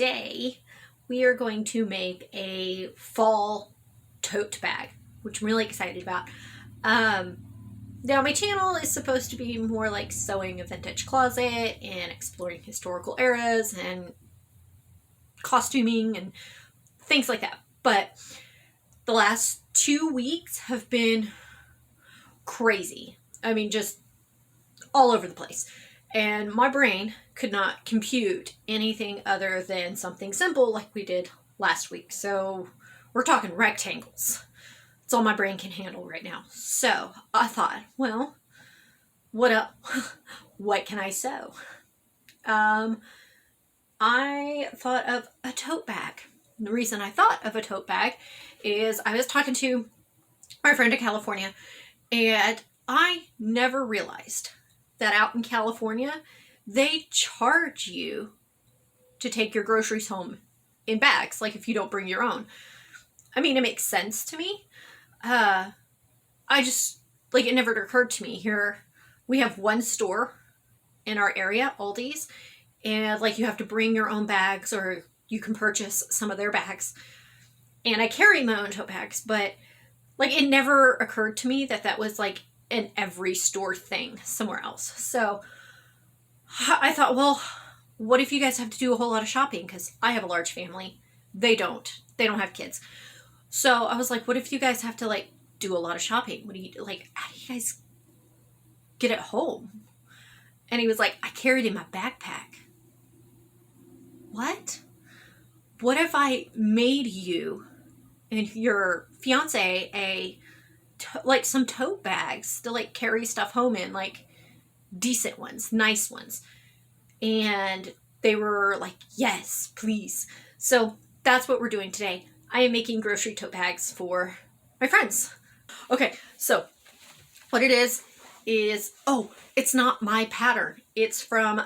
today we are going to make a fall tote bag, which I'm really excited about. Now my channel is supposed to be more like sewing a vintage closet and exploring historical eras and costuming and things like that. But the last 2 weeks have been crazy. I mean, just all over the place. And my brain could not compute anything other than something simple like we did last week. So we're talking rectangles. That's all my brain can handle right now. So I thought, well, what can I sew? I thought of a tote bag. The reason I thought of a tote bag is I was talking to my friend in California, and I never realized that out in California, they charge you to take your groceries home in bags, like if you don't bring your own. I mean, it makes sense to me. I just, like, it never occurred to me. Here, we have one store in our area, Aldi's, and like you have to bring your own bags or you can purchase some of their bags. And I carry my own tote bags, but like it never occurred to me that that was like an every store thing somewhere else. So I thought, well, what if you guys have to do a whole lot of shopping? Because I have a large family. They don't have kids. So I was like, what if you guys have to like do a lot of shopping? What do you like? How do you guys get it home? And he was like, I carried in my backpack. What? What if I made you and your fiance like some tote bags to like carry stuff home in, like decent ones, nice ones? And they were like, yes, please. So that's what we're doing today. I am making grocery tote bags for my friends. Okay, so what it is, oh, it's not my pattern. It's from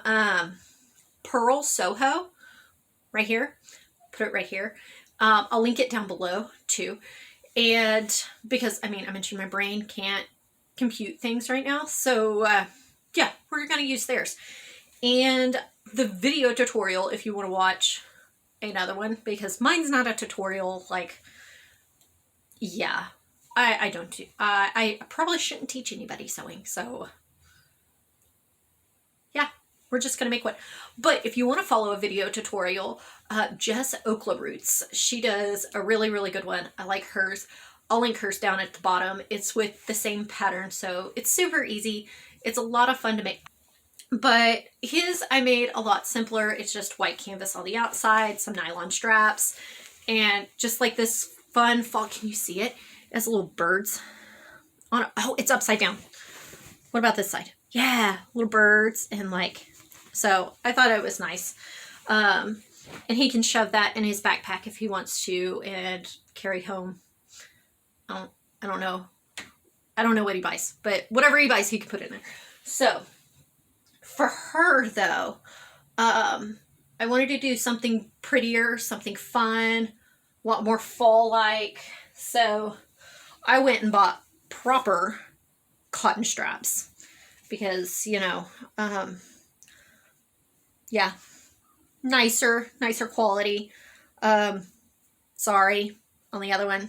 Pearl Soho, right here. Put it right here. I'll link it down below too. And because, I mean, I mentioned my brain can't compute things right now. So yeah, we're going to use theirs. And the video tutorial, if you want to watch another one, because mine's not a tutorial, like, yeah, I don't do, I probably shouldn't teach anybody sewing. So yeah, we're just going to make one. But if you want to follow a video tutorial, Jess Okla Roots, she does a really, really good one. I like hers. I'll link hers down at the bottom. It's with the same pattern, so it's super easy. It's a lot of fun to make. But his I made a lot simpler. It's just white canvas on the outside, some nylon straps, and just like this fun fall. Can you see it? It has little birds on it. Oh, it's upside down. What about this side? Yeah, little birds and like, so I thought it was nice. And he can shove that in his backpack if he wants to and carry home. I don't know. I don't know what he buys, but whatever he buys, he can put it in there. So for her though, I wanted to do something prettier, something fun, a lot more fall-like. So I went and bought proper cotton straps because, you know, yeah, nicer quality. Sorry, on the other one,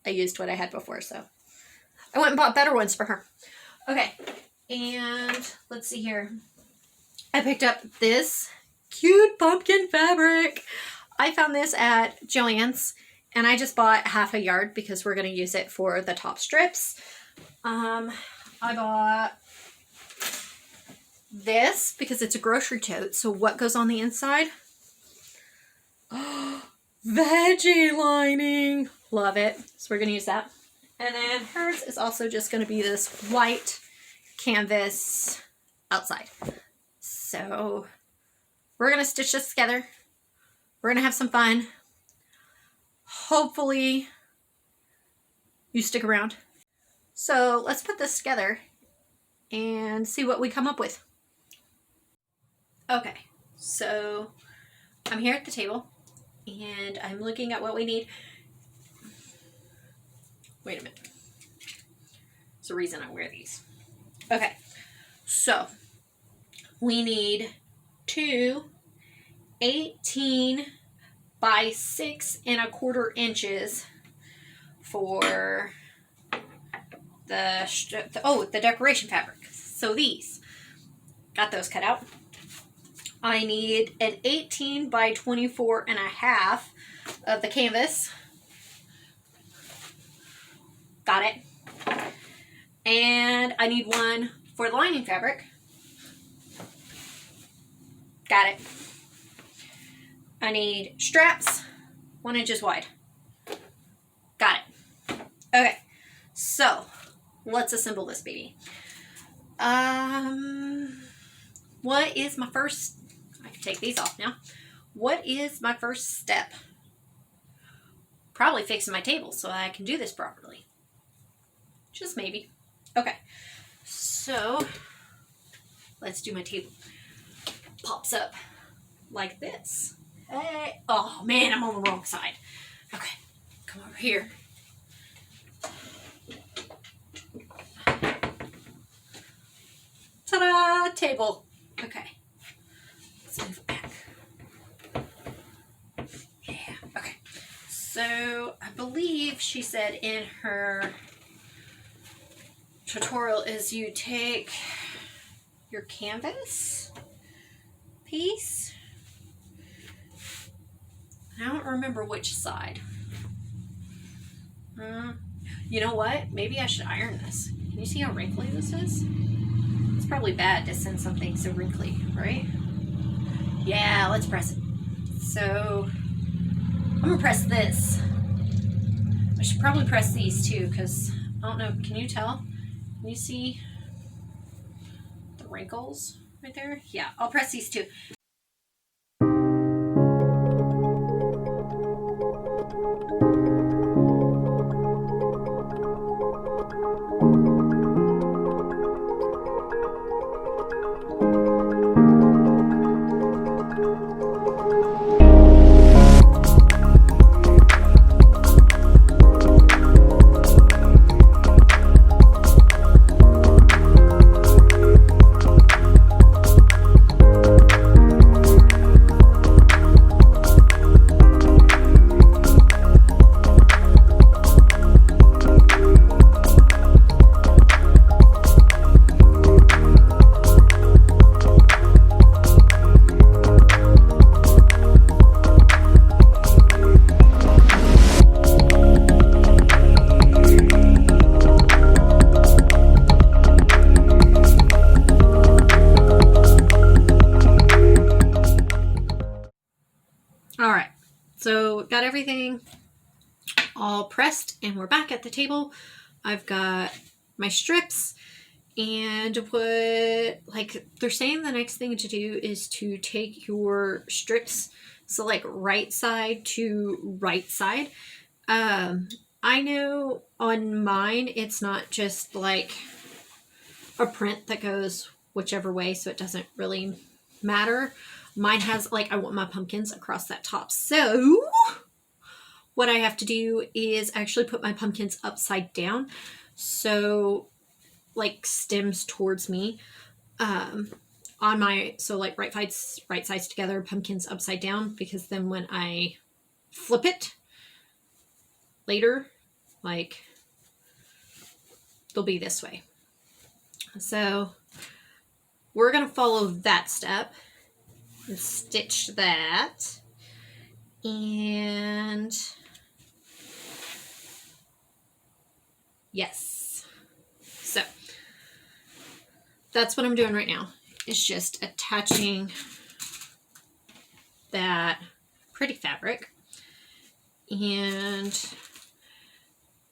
I used what I had before, so I went and bought better ones for her. Okay, and let's see here. I picked up this cute pumpkin fabric. I found this at Joann's, and I just bought half a yard because we're going to use it for the top strips. I bought this because it's a grocery tote. So what goes on the inside? Oh, veggie lining. Love it. So we're going to use that. And then hers is also just going to be this white canvas outside. So we're going to stitch this together. We're going to have some fun. Hopefully you stick around. So let's put this together and see what we come up with. Okay, so I'm here at the table and I'm looking at what we need. Wait a minute. There's a reason I wear these. Okay, so we need two 18 by 6¼ inches for the decoration fabric. So these, got those cut out. I need an 18 by 24½ of the canvas. Got it. And I need one for the lining fabric. Got it. I need straps, 1 inch wide. Got it. Okay, so let's assemble this baby. What is my first, I can take these off now. What is my first step? Probably fixing my table so I can do this properly. Just maybe. Okay, so let's do my table. Pops up like this. Hey, oh man, I'm on the wrong side. Okay, come over here. Ta-da! Table. Okay, let's move back. Yeah, okay. So I believe she said in her tutorial is you take your canvas piece. I don't remember which side. You know what? Maybe I should iron this. Can you see how wrinkly this is? It's probably bad to send something so wrinkly, right? Yeah, let's press it. So I'm gonna press this. I should probably press these too, because I don't know, can you tell? Can you see the wrinkles right there? Yeah, I'll press these too. So got everything all pressed and we're back at the table. I've got my strips and what, like they're saying the next thing to do is to take your strips, so like right side to right side. I know on mine it's not just like a print that goes whichever way, so it doesn't really matter. Mine has, like, I want my pumpkins across that top. So what I have to do is actually put my pumpkins upside down. So, like, stems towards me. On my, so like right sides together, pumpkins upside down. Because then when I flip it later, like, they'll be this way. So we're going to follow that step. And stitch that, and yes, so that's what I'm doing right now. It's just attaching that pretty fabric, and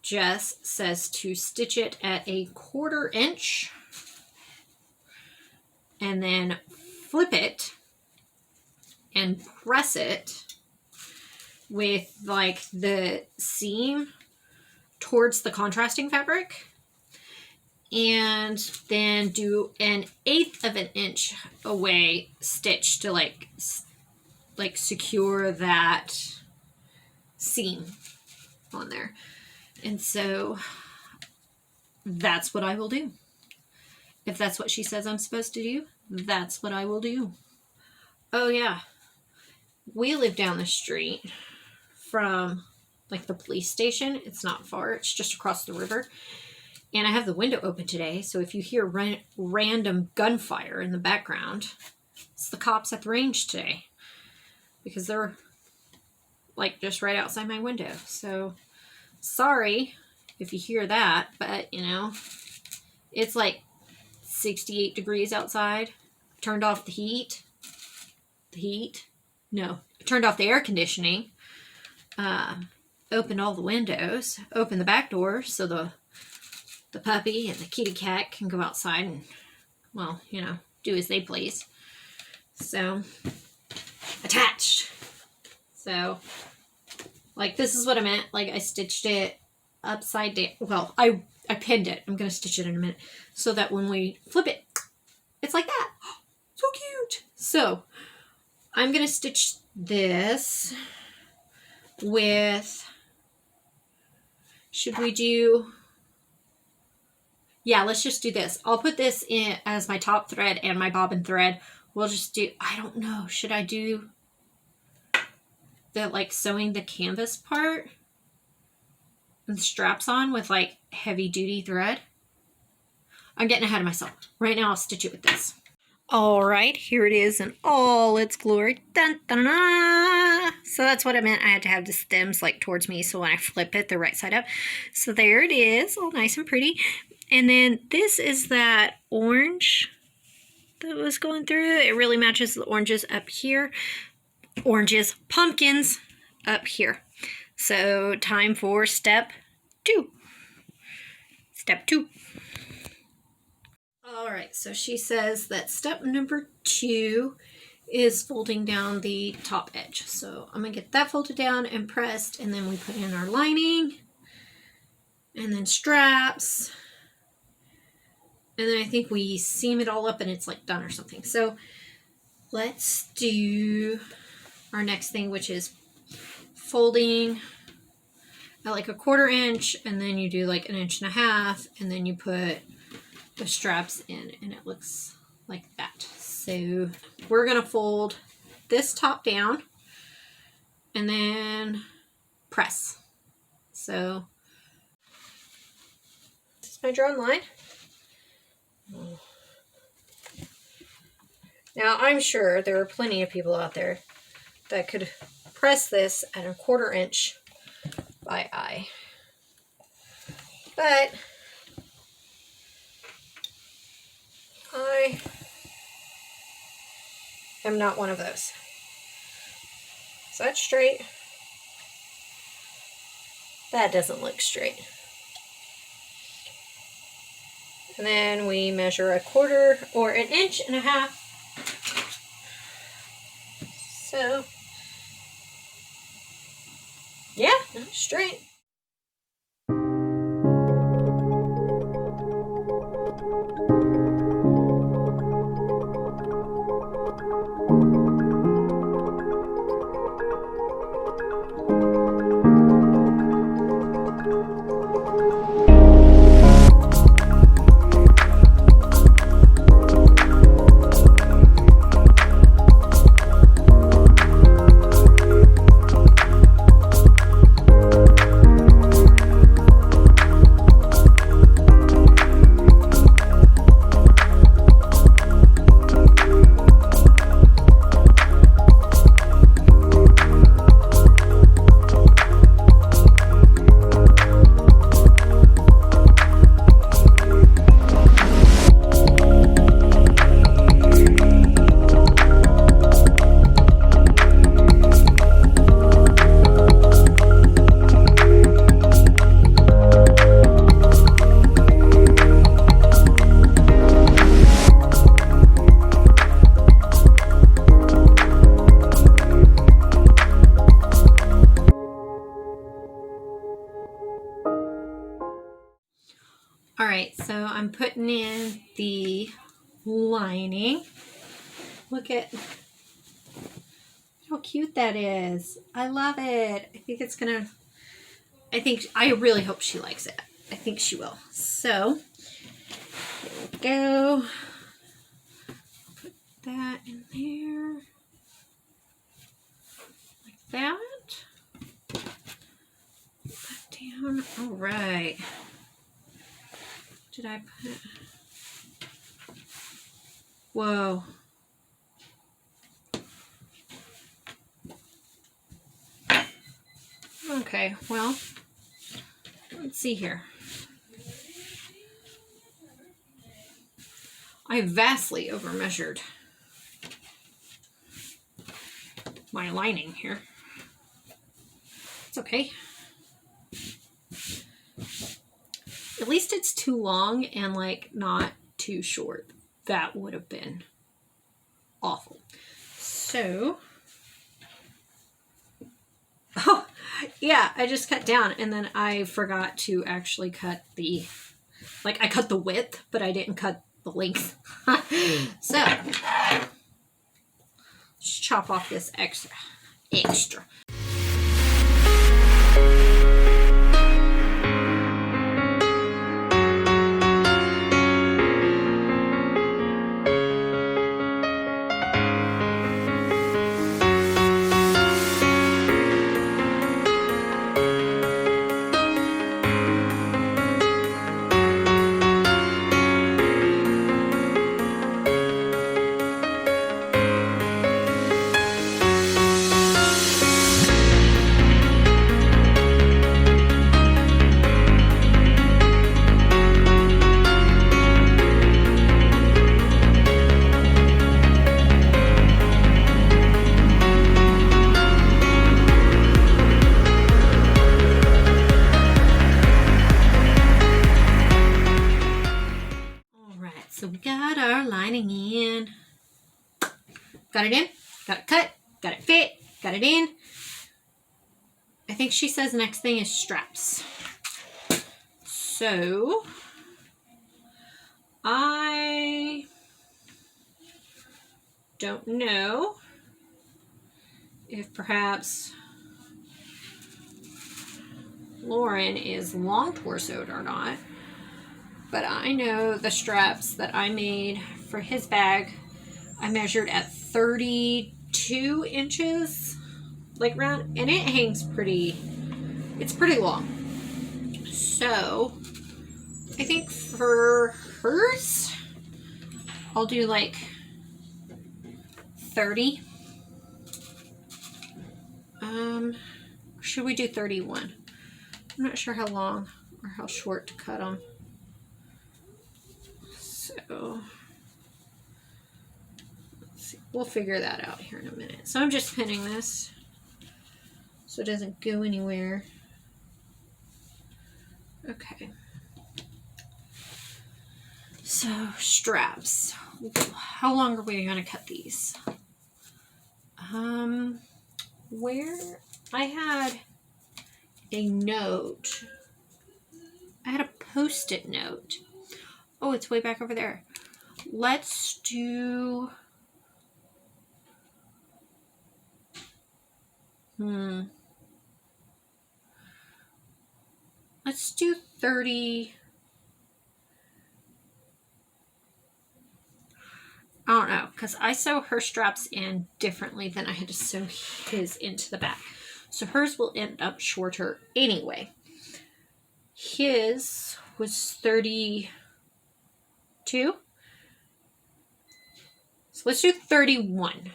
Jess says to stitch it at 1/4 inch and then flip it and press it with like the seam towards the contrasting fabric, and then do an 1/8 of an inch away stitch to like secure that seam on there. And so that's what I will do. If that's what she says I'm supposed to do, that's what I will do. Oh yeah. we live down the street from like the police station. It's not far. It's just across the river. And I have the window open today, so if you hear random gunfire in the background, it's the cops at the range today. Because they're like just right outside my window. So sorry if you hear that, but you know, it's like 68 degrees outside. Turned off the heat. No, I turned off the air conditioning. Opened all the windows. Opened the back door so the puppy and the kitty cat can go outside and, well, you know, do as they please. So, attached. So, like, this is what I meant. Like, I stitched it upside down. Well, I pinned it. I'm going to stitch it in a minute. So that when we flip it, it's like that. So cute. So, I'm going to stitch this with, should we do, yeah, let's just do this. I'll put this in as my top thread and my bobbin thread. We'll just do, I don't know, should I do the, like, sewing the canvas part and straps on with, like, heavy duty thread? I'm getting ahead of myself. Right now I'll stitch it with this. All right, here it is in all its glory. Dun, dun, dun. So that's what I meant. I had to have the stems like towards me so when I flip it, they're right side up. So there it is, all nice and pretty. And then this is that orange that was going through. It really matches the oranges up here. Oranges, pumpkins up here. So time for step 2. Step 2. All right, so she says that step number 2 is folding down the top edge. So I'm gonna get that folded down and pressed, and then we put in our lining and then straps. And then I think we seam it all up and it's like done or something. So let's do our next thing, which is folding at like a 1/4 inch, and then you do like 1.5 inches, and then you put the straps in, and it looks like that. So we're gonna fold this top down and then press. So this is my drawn line. Now I'm sure there are plenty of people out there that could press this at a 1/4 inch by eye, but I am not one of those. Is that straight? That doesn't look straight. And then we measure a 1/4 or 1.5 inches. So, yeah, straight. All right, so I'm putting in the lining. Look at how cute that is. I love it. I think it's gonna, I really hope she likes it. I think she will. So, here we go. Put that in there. that. Put down. All right. Did I put... Whoa. Okay, well, let's see here. I vastly overmeasured my lining here. It's okay. At least it's too long and like not too short. That would have been awful. So, oh yeah, I just cut down and then I forgot to actually cut the, like I cut the width, but I didn't cut the length. So, let's chop off this extra. So we got our lining in. Got it in, got it cut, got it fit, got it in. I think she says the next thing is straps. So I don't know if perhaps Lauren is long torsoed or not. But I know the straps that I made for his bag, I measured at 32 inches, like round, and it hangs it's pretty long. So I think for hers, I'll do like 30. Should we do 31? I'm not sure how long or how short to cut them. So, let's see. We'll figure that out here in a minute. So I'm just pinning this so it doesn't go anywhere. Okay. So straps. How long are we going to cut these? Where I had a note. I had a post-it note. Oh, it's way back over there. Let's do... Let's do 30... I don't know, because I sew her straps in differently than I had to sew his into the back. So hers will end up shorter anyway. His was 32. So let's do 31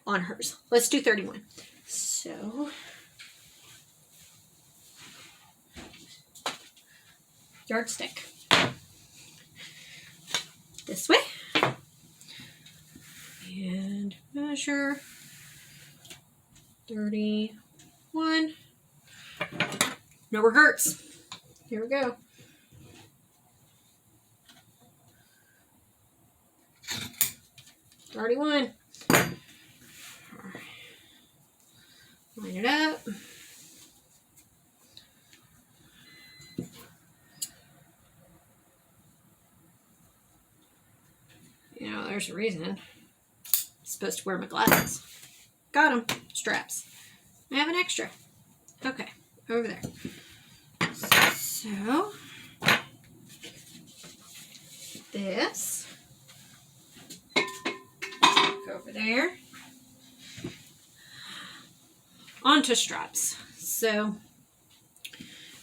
on hers. Let's do 31. So yardstick this way and measure 31. No regrets. Here we go. Already won. Line it up. You know, there's a reason. I'm supposed to wear my glasses. Got them. Straps. I have an extra. Okay, over there. So, this. Go over there. onto straps. So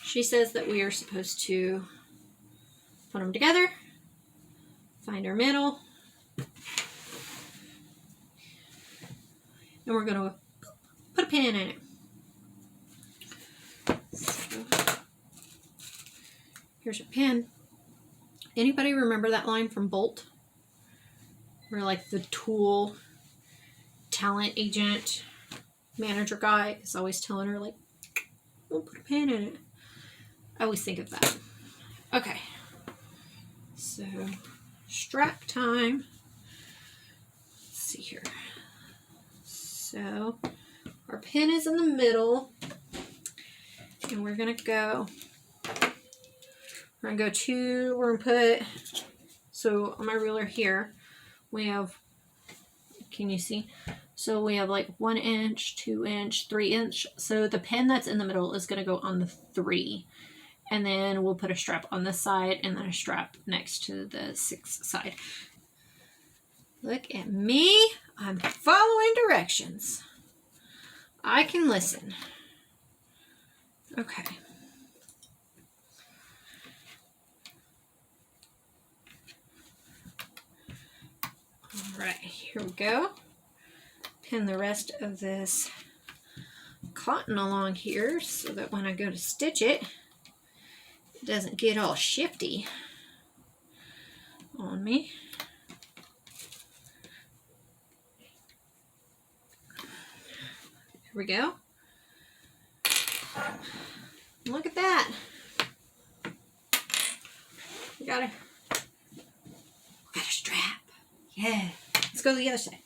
she says that we are supposed to put them together, find our middle, and we're going to put a pin in it. So here's your pin. Anybody remember that line from Bolt? Where like the tool talent agent manager guy is always telling her like, we'll put a pin in it. I always think of that. Okay. So strap time. Let's see here. So our pin is in the middle. And we're gonna go put, so on my ruler here, we have, can you see? So we have like 1 inch, 2 inch, 3 inch. So the pin that's in the middle is going to go on the 3. And then we'll put a strap on this side and then a strap next to the 6 side. Look at me. I'm following directions. I can listen. Okay. All right, here we go. Pin the rest of this cotton along here so that when I go to stitch it, it doesn't get all shifty on me. Here we go. Look at that. We got a strap. Yeah. Let's go to the other side.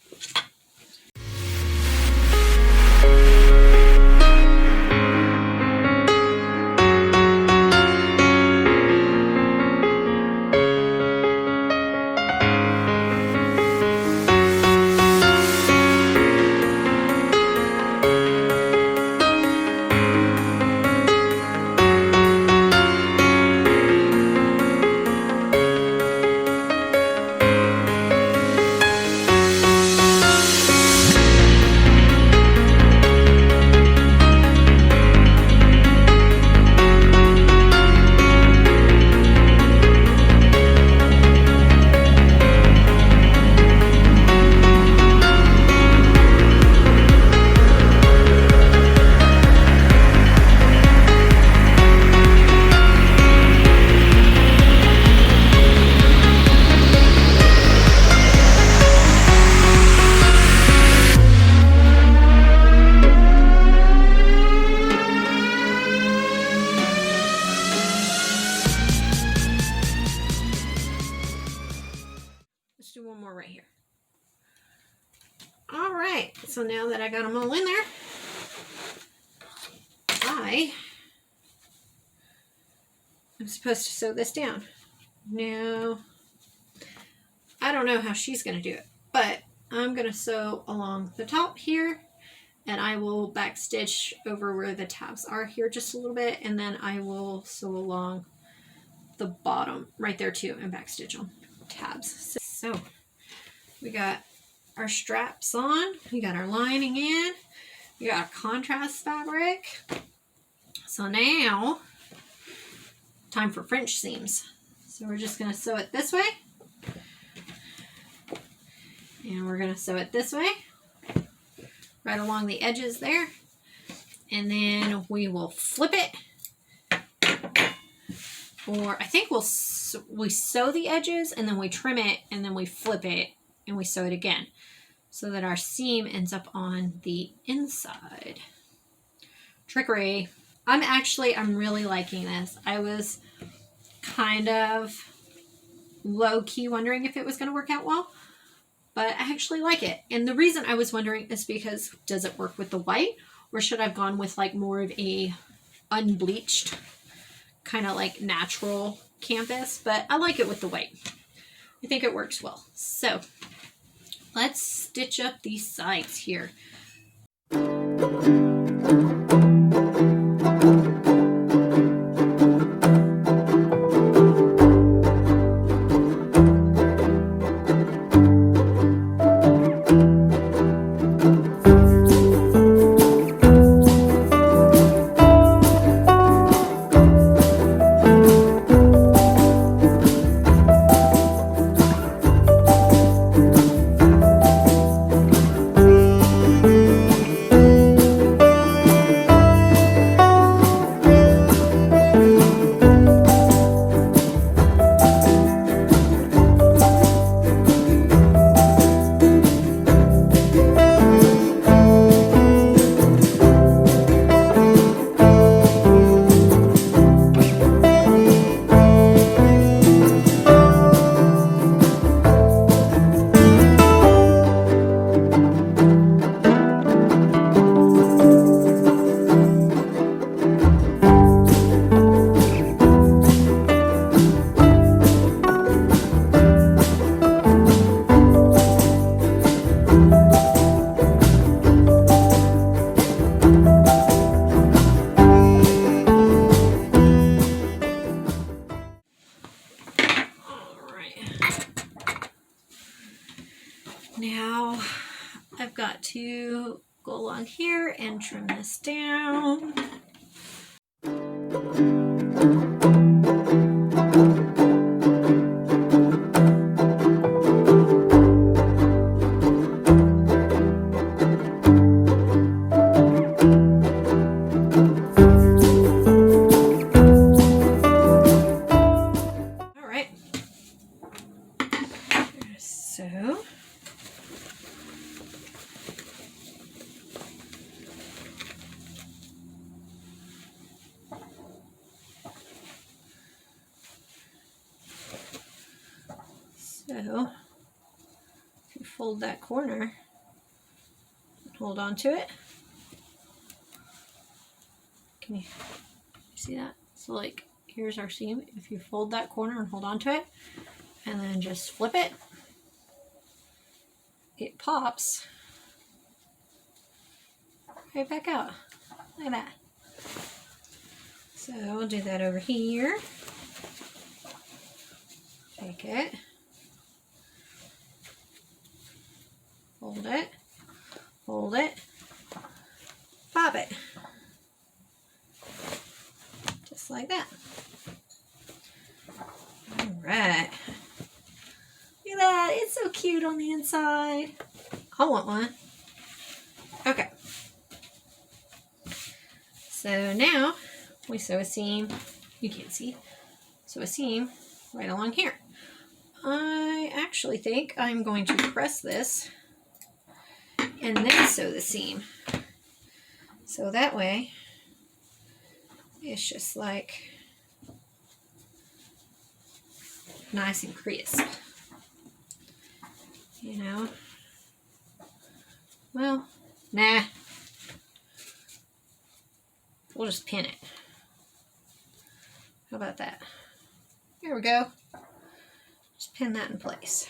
So now that I got them all in there, I'm supposed to sew this down. Now, I don't know how she's going to do it, but I'm going to sew along the top here, and I will backstitch over where the tabs are here just a little bit, and then I will sew along the bottom right there too and backstitch on tabs. So we got our straps on, we got our lining in, we got our contrast fabric. So now, time for French seams. So we're just going to sew it this way, and we're going to sew it this way, right along the edges there, and then we will flip it, or I think we sew the edges and then we trim it and then we flip it and we sew it again, so that our seam ends up on the inside. Trickery. I'm really liking this. I was kind of low-key wondering if it was going to work out well, but I actually like it. And the reason I was wondering is because, does it work with the white, or should I have gone with like more of a unbleached, kind of like natural canvas? But I like it with the white. I think it works well. So let's stitch up these sides here. Now I've got to go along here and trim this down. All right. So if you fold that corner, hold on to it. Can you see that? So like here's our seam. If you fold that corner and hold on to it and then just flip it, it pops right back out. Look at that. So I'll do that over here. Take it, hold it, hold it, pop it. Just like that. All right. Look at that. It's so cute on the inside. I want one. Okay. So now we sew a seam. You can't see. Sew a seam right along here. I actually think I'm going to press this and then sew the seam. So that way it's just like nice and crisp. You know? Well, nah. We'll just pin it. How about that? There we go. Just pin that in place.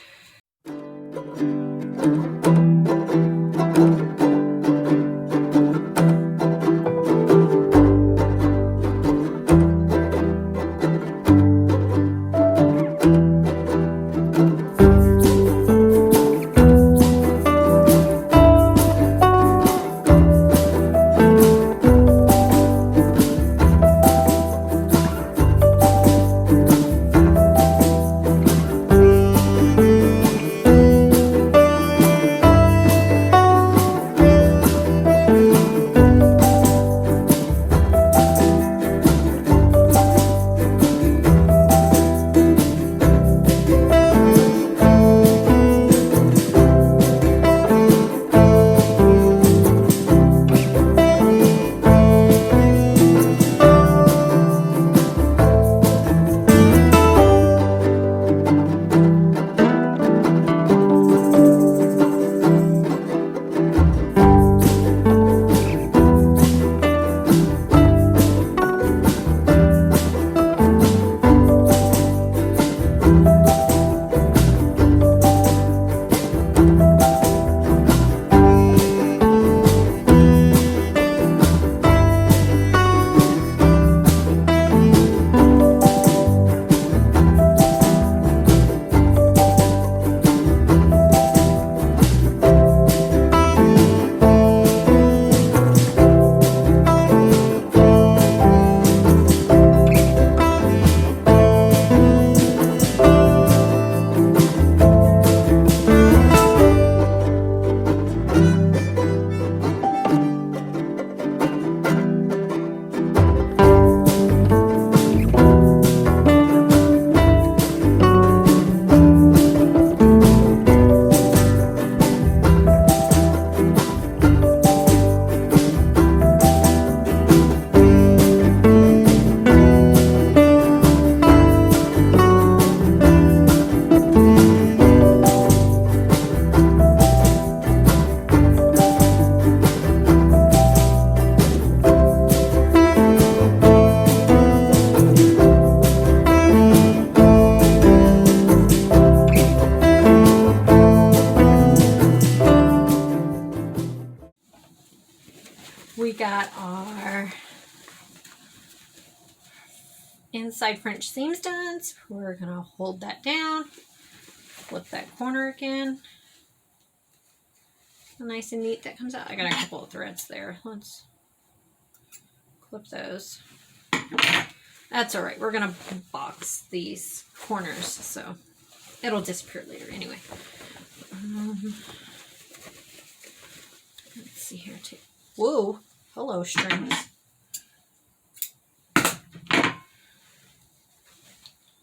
We got our inside French seams done, so we're gonna hold that down, flip that corner again, So nice and neat that comes out. I got a couple of threads there. Let's clip those. That's all right. We're going to box these corners, so it'll disappear later anyway. Let's see here too. Whoa. Hello, strings.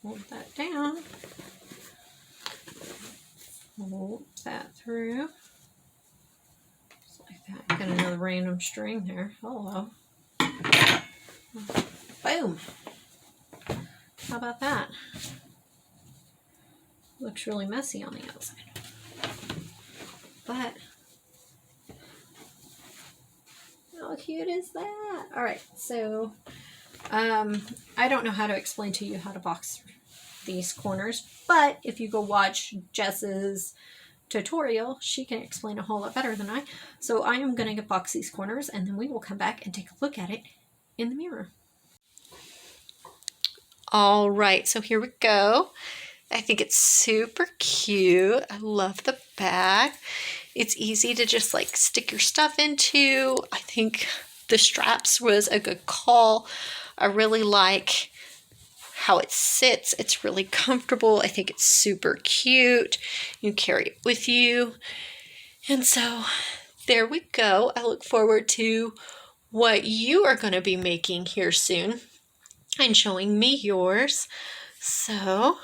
Hold that down. Hold that through. Just like that. Got another random string there. Hello. Boom. How about that? Looks really messy on the outside. But how cute is that? All right, so I don't know how to explain to you how to box these corners, but if you go watch Jess's tutorial, she can explain a whole lot better than I. So I am going to box these corners, and then we will come back and take a look at it in the mirror. All right, so here we go. I think it's super cute. I love the back. It's easy to just like stick your stuff into. I think the straps was a good call. I really like how it sits. It's really comfortable. I think it's super cute. You carry it with you. And so there we go. I look forward to what you are going to be making here soon and showing me yours. So,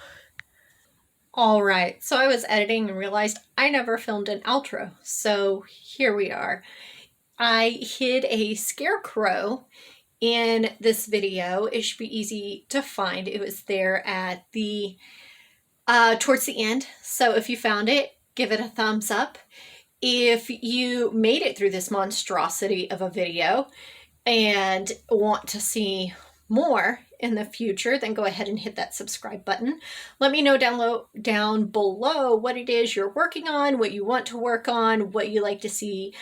all right. So I was editing and realized I never filmed an outro. So here we are. I hid a scarecrow in this video. It should be easy to find. It was there at the towards the end. So if you found it, give it a thumbs up. If you made it through this monstrosity of a video and want to see more in the future, then go ahead and hit that subscribe button. Let me know down below what it is you're working on, what you want to work on, what you like to see.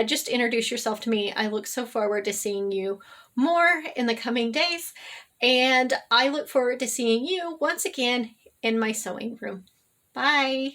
Just introduce yourself to me. I look so forward to seeing you more in the coming days, and I look forward to seeing you once again in my sewing room. Bye.